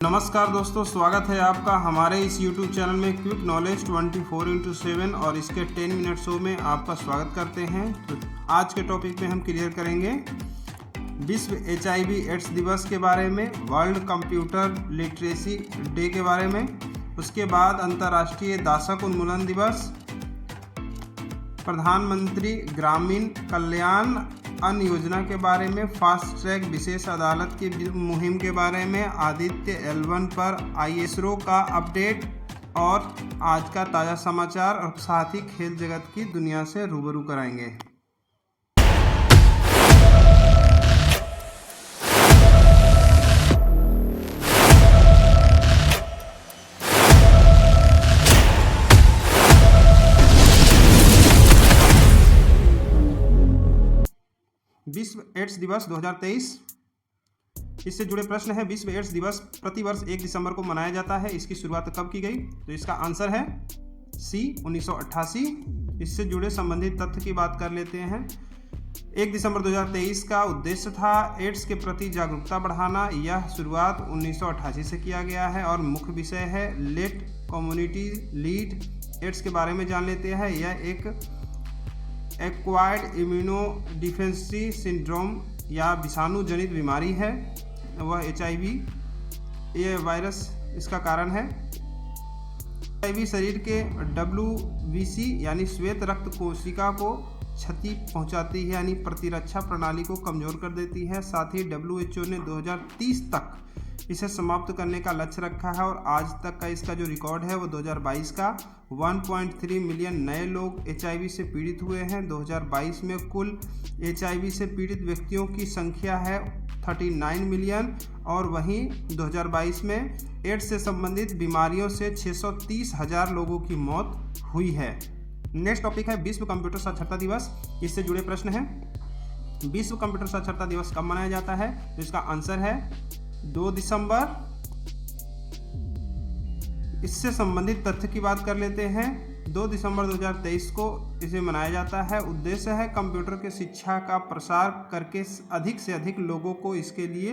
नमस्कार दोस्तों, स्वागत है आपका हमारे इस YouTube चैनल में क्विक नॉलेज 24x7 और इसके 10 मिनट शो में आपका स्वागत करते हैं। तो आज के टॉपिक में हम क्लियर करेंगे विश्व HIV एड्स दिवस के बारे में, वर्ल्ड कंप्यूटर लिटरेसी डे के बारे में, उसके बाद अंतर्राष्ट्रीय दासक उन्मूलन दिवस, प्रधानमंत्री ग्रामीण कल्याण अन्न योजना के बारे में, फास्ट ट्रैक विशेष अदालत की मुहिम के बारे में, आदित्य L1 पर ISRO का अपडेट और आज का ताज़ा समाचार और साथ ही खेल जगत की दुनिया से रूबरू कराएंगे। विश्व एड्स दिवस 2023, इससे जुड़े प्रश्न है। विश्व एड्स दिवस प्रतिवर्ष 1 दिसंबर को मनाया जाता है। इसकी शुरुआत कब की गई? तो इसका आंसर है सी 1988। इससे जुड़े संबंधित तथ्य की बात कर लेते हैं। 1 दिसंबर 2023 का उद्देश्य था एड्स के प्रति जागरूकता बढ़ाना। यह शुरुआत 1988 से किया गया है और मुख्य विषय है लेट कम्युनिटी लीड। एड्स के बारे में जान लेते हैं। यह एक एक्वायर्ड इम्यूनोडिफिशियेंसी सिंड्रोम या विषाणु जनित बीमारी है। वह HIV ये वायरस इसका कारण है। HIV शरीर के WBC यानी श्वेत रक्त कोशिका को क्षति पहुंचाती है, यानी प्रतिरक्षा प्रणाली को कमजोर कर देती है। साथ ही WHO ने 2030 तक इसे समाप्त करने का लक्ष्य रखा है और आज तक का इसका जो रिकॉर्ड है वो 2022 का 1.3 मिलियन नए लोग HIV से पीड़ित हुए हैं। 2022 में कुल HIV से पीड़ित व्यक्तियों की संख्या है 39 मिलियन और वहीं 2022 में एड्स से संबंधित बीमारियों से 630,000 लोगों की मौत हुई है। नेक्स्ट टॉपिक है विश्व कंप्यूटर साक्षरता दिवस। इससे जुड़े प्रश्न हैं। विश्व कंप्यूटर साक्षरता दिवस कब मनाया जाता है? तो इसका आंसर है 2 दिसंबर। इससे संबंधित तथ्य की बात कर लेते हैं। 2 दिसंबर 2023 को इसे मनाया जाता है। उद्देश्य है कंप्यूटर के शिक्षा का प्रसार करके अधिक से अधिक लोगों को इसके लिए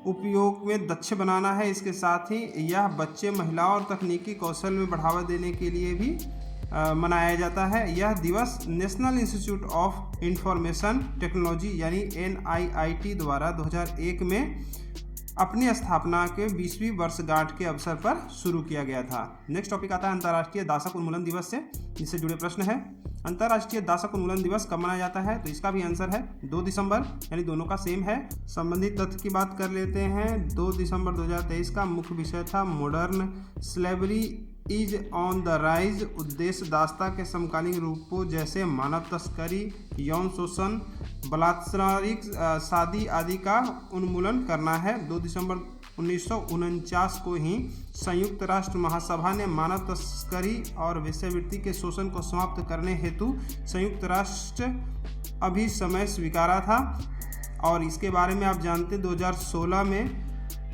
उपयोग में दक्ष बनाना है। इसके साथ ही यह बच्चे, महिलाओं और तकनीकी कौशल में बढ़ावा देने के लिए भी मनाया जाता है। यह दिवस national institute of information technology यानी NIIT द्वारा 2001 में अपनी स्थापना के 20वीं वर्षगांठ के अवसर पर शुरू किया गया था। नेक्स्ट टॉपिक आता है अंतर्राष्ट्रीय दासक उन्मूलन दिवस से, जिससे जुड़े प्रश्न है। अंतर्राष्ट्रीय दासक उन्मूलन दिवस कब मनाया जाता है? तो इसका भी आंसर है 2 दिसंबर, यानी दोनों का सेम है। संबंधित तथ्य की बात कर लेते हैं। 2 दिसंबर 2023 का मुख्य विषय था modern slavery is on the rise. उद्देश्य दासता के समकालीन रूपों जैसे मानव तस्करी, यौन शोषण, बलात्कारिक शादी आदि का उन्मूलन करना है। 2 दिसंबर 1949 को ही संयुक्त राष्ट्र महासभा ने मानव तस्करी और वेश्यावृत्ति के शोषण को समाप्त करने हेतु संयुक्त राष्ट्र अभिसमय स्वीकारा था। और इसके बारे में आप जानते 2016 में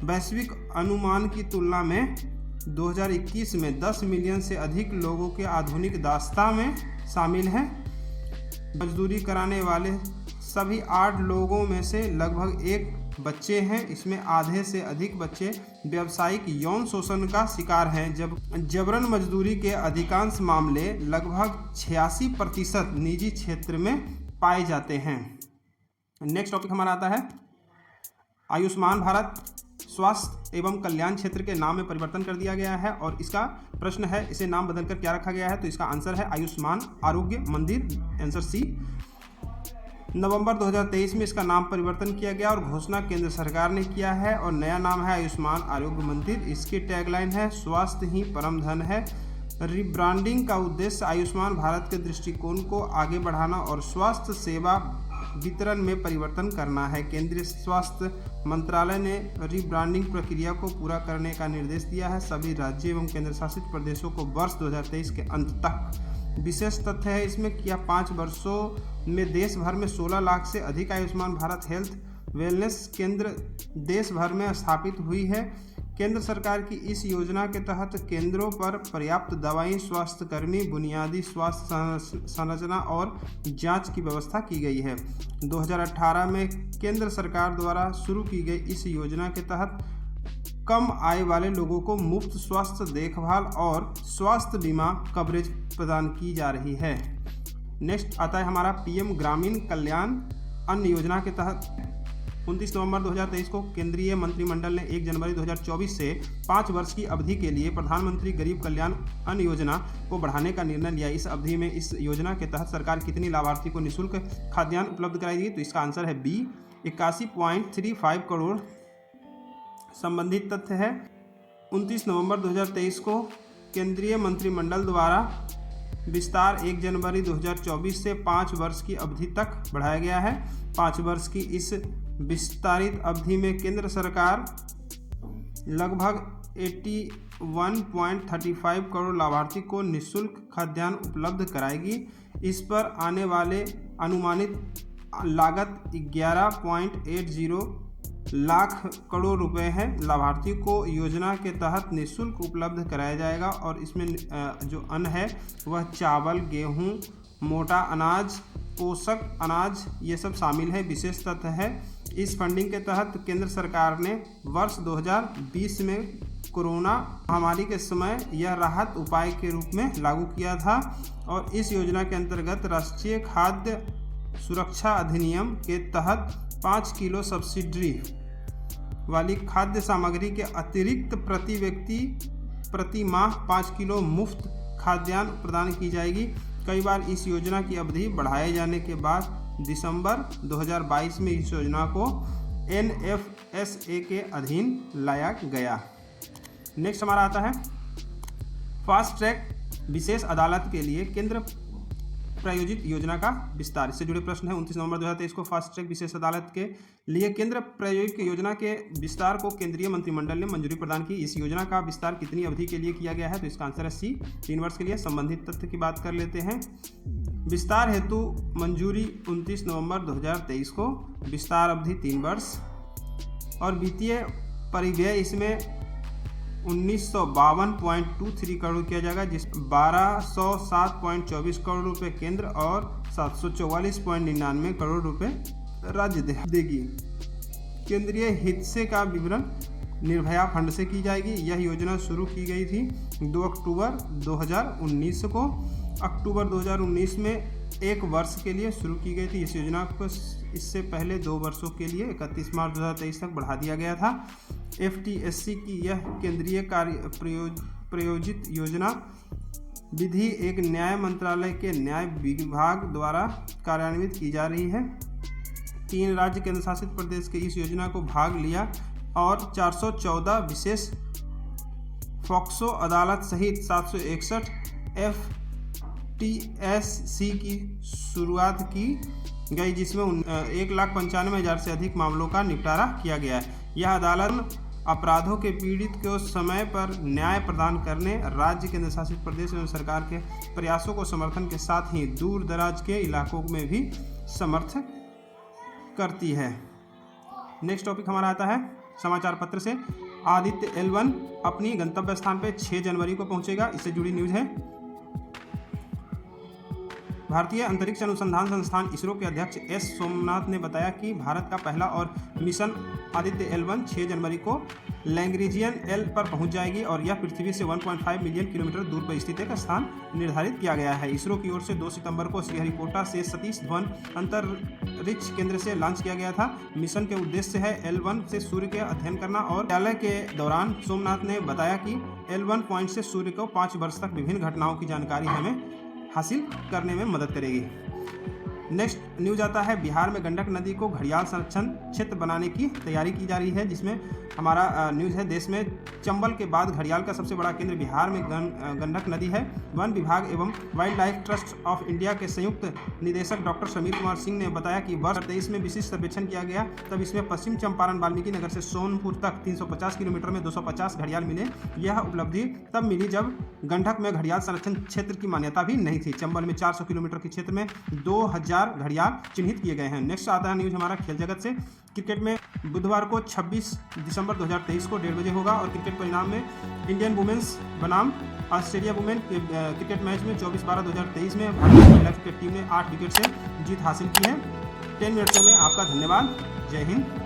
वैश्विक अनुमान की तुलना में 2021 में 10 मिलियन से अधिक लोगों के आधुनिक दासता में शामिल हैं। मजदूरी कराने वाले सभी 8 लोगों में से लगभग 1 बच्चे हैं। इसमें आधे से अधिक बच्चे व्यावसायिक यौन शोषण का शिकार हैं। जबरन मजदूरी के अधिकांश मामले लगभग 86% निजी क्षेत्र में पाए जाते हैं। नेक्स्ट टॉपिक हमारा आता है आयुष्मान भारत। स्वास्थ्य एवं कल्याण क्षेत्र के नाम में परिवर्तन कर दिया गया है और इसका प्रश्न है इसे नाम बदलकर क्या रखा गया है? तो इसका आंसर है आयुष्मान आरोग्य मंदिर, आंसर सी। नवंबर 2023 में इसका नाम परिवर्तन किया गया और घोषणा केंद्र सरकार ने किया है और नया नाम है आयुष्मान आरोग्य मंदिर। इसकी टैगलाइन है स्वास्थ्य ही परम धन है। रिब्रांडिंग का उद्देश्य आयुष्मान भारत के दृष्टिकोण को आगे बढ़ाना और स्वास्थ्य सेवा वितरण में परिवर्तन करना है। केंद्रीय स्वास्थ्य मंत्रालय ने रिब्रांडिंग प्रक्रिया को पूरा करने का निर्देश दिया है सभी राज्य एवं केंद्र शासित प्रदेशों को वर्ष 2023 के अंत तक। विशेष तथ्य है इसमें कि यह 5 वर्षों में देश भर में 16 लाख से अधिक आयुष्मान भारत हेल्थ वेलनेस केंद्र देश भर में स्थापित हुई है। केंद्र सरकार की इस योजना के तहत केंद्रों पर पर्याप्त दवाई, स्वास्थ्यकर्मी, बुनियादी स्वास्थ्य संरचना और जांच की व्यवस्था की गई है। 2018 में केंद्र सरकार द्वारा शुरू की गई इस योजना के तहत कम आय वाले लोगों को मुफ्त स्वास्थ्य देखभाल और स्वास्थ्य बीमा कवरेज प्रदान की जा रही है। नेक्स्ट आता है हमारा पीएम ग्रामीण कल्याण अन्न योजना के तहत 29 नवंबर 2023 को केंद्रीय मंत्रिमंडल ने 1 जनवरी 2024 से 5 वर्ष की अवधि के लिए प्रधानमंत्री गरीब कल्याण अन्न योजना को बढ़ाने का निर्णय लिया। इस अवधि में इस योजना के तहत सरकार कितनी लाभार्थी को निःशुल्क खाद्यान्न उपलब्ध कराएगी? तो इसका आंसर है बी, 81.35 करोड़। संबंधित तथ्य है 29 नवंबर 2023 को केंद्रीय मंत्रिमंडल द्वारा विस्तार 1 जनवरी 2024 से 5 वर्ष की अवधि तक बढ़ाया गया है। 5 वर्ष की इस विस्तारित अवधि में केंद्र सरकार लगभग 81.35 करोड़ लाभार्थी को निःशुल्क खाद्यान्न उपलब्ध कराएगी। इस पर आने वाले अनुमानित लागत 11.80 लाख करोड़ रुपए है। लाभार्थी को योजना के तहत निःशुल्क उपलब्ध कराया जाएगा और इसमें जो अन्न है वह चावल, गेहूं, मोटा अनाज, पोषक अनाज ये सब शामिल है। विशेष तथ्य है इस फंडिंग के तहत केंद्र सरकार ने वर्ष 2020 में कोरोना महामारी के समय यह राहत उपाय के रूप में लागू किया था और इस योजना के अंतर्गत राष्ट्रीय खाद्य सुरक्षा अधिनियम के तहत 5 किलो सब्सिडी वाली खाद्य सामग्री के अतिरिक्त प्रति व्यक्ति प्रति माह 5 किलो मुफ्त खाद्यान्न प्रदान की जाएगी। कई बार इस योजना की अवधि बढ़ाए जाने के बाद दिसंबर 2022 में इस योजना को NFSA के अधीन लाया गया। नेक्स्ट हमारा आता है फास्ट ट्रैक विशेष अदालत के लिए केंद्र प्रायोजित योजना का विस्तार। इससे जुड़े प्रश्न है 29 नवंबर 2023 को फास्ट ट्रैक विशेष अदालत के लिए केंद्र प्रायोजित योजना के विस्तार को केंद्रीय मंत्रिमंडल ने मंजूरी प्रदान की। इस योजना का विस्तार कितनी अवधि के लिए किया गया है? तो इसका आंसर है सी, 3 वर्ष के लिए। संबंधित तथ्य की बात कर लेते हैं। विस्तार हेतु मंजूरी 29 नवंबर 2023 को, विस्तार अवधि 3 वर्ष और वित्तीय परिव्यय इसमें 1952.23 करोड़ किया जाएगा, जिस 1207.24 करोड़ रुपए केंद्र और 744.99 करोड़ रुपए राज्य देगी। केंद्रीय हिस्से का विवरण निर्भया फंड से की जाएगी। यह योजना शुरू की गई थी 2 अक्टूबर 2019 को। अक्टूबर 2019 में 1 वर्ष के लिए शुरू की गई थी। इस योजना को इससे पहले 2 वर्षों के लिए 31 मार्च 2023 तक बढ़ा दिया गया था। FTSC की यह केंद्रीय कार्य प्रायोजित योजना विधि एक न्याय मंत्रालय के न्याय विभाग द्वारा कार्यान्वित की जा रही है। 3 राज्य केंद्र शासित प्रदेश के इस योजना को भाग लिया और 414 विशेष फॉक्सो अदालत सहित 761 FTSC की शुरुआत की गई, जिसमें 1,95,000 से अधिक मामलों का निपटारा किया गया है। यह अदालत अपराधों के पीड़ित को समय पर न्याय प्रदान करने, राज्य केंद्र शासित प्रदेश एवं सरकार के प्रयासों को समर्थन के साथ ही दूर दराज के इलाकों में भी समर्थन करती है। नेक्स्ट टॉपिक हमारा आता है समाचार पत्र से। आदित्य L1 अपनी गंतव्य स्थान पे 6 जनवरी को पहुंचेगा। इससे जुड़ी न्यूज़ है। भारतीय अंतरिक्ष अनुसंधान संस्थान इसरो के अध्यक्ष एस सोमनाथ ने बताया कि भारत का पहला और मिशन आदित्य L1 6 जनवरी को लैग्रेंजियन L पर पहुंच जाएगी और यह पृथ्वी से 1.5 मिलियन किलोमीटर दूर पर स्थित एक स्थान निर्धारित किया गया है। इसरो की ओर से 2 सितंबर को श्रीहरिकोटा से सतीश धवन अंतरिक्ष केंद्र से लॉन्च किया गया था। मिशन के उद्देश्य है L1 से सूर्य के अध्ययन करना और कार्यालय के दौरान सोमनाथ ने बताया कि L1 पॉइंट से सूर्य को 5 वर्ष तक विभिन्न घटनाओं की जानकारी हमें हासिल करने में मदद करेगी। नेक्स्ट न्यूज आता है बिहार में गंडक नदी को घड़ियाल संरक्षण क्षेत्र बनाने की तैयारी की जा रही है, जिसमें हमारा न्यूज़ है देश में चंबल के बाद घड़ियाल का सबसे बड़ा केंद्र बिहार में गंडक नदी है। वन विभाग एवं wild life trust of India के संयुक्त निदेशक डॉक्टर समीर कुमार सिंह ने बताया कि वर्ष 2023 में विशिष्ट सर्वेक्षण किया गया, तब इसमें पश्चिम चंपारण वाल्मीकि नगर से सोनपुर तक 350 किलोमीटर में 250 घड़ियाल मिले। यह उपलब्धि तब मिली जब गंडक में घड़ियाल संरक्षण क्षेत्र की मान्यता भी नहीं थी। चंबल में 400 किलोमीटर के क्षेत्र में 2000 घड़ियाल चिन्हित किए गए हैं। नेक्स्ट आता है न्यूज़ हमारा खेल जगत से। क्रिकेट में बुधवार को 26 दिसंबर 2023 को 1:30 बजे होगा और क्रिकेट परिणाम में इंडियन वुमेन्स बनाम ऑस्ट्रेलिया वुमेन क्रिकेट मैच में 24/12/2023 में भारतीय महिला क्रिकेट टीम ने 8 विकेट से जीत हासिल की है। 10 मिनटों में आपका धन्यवाद। जय हिंद।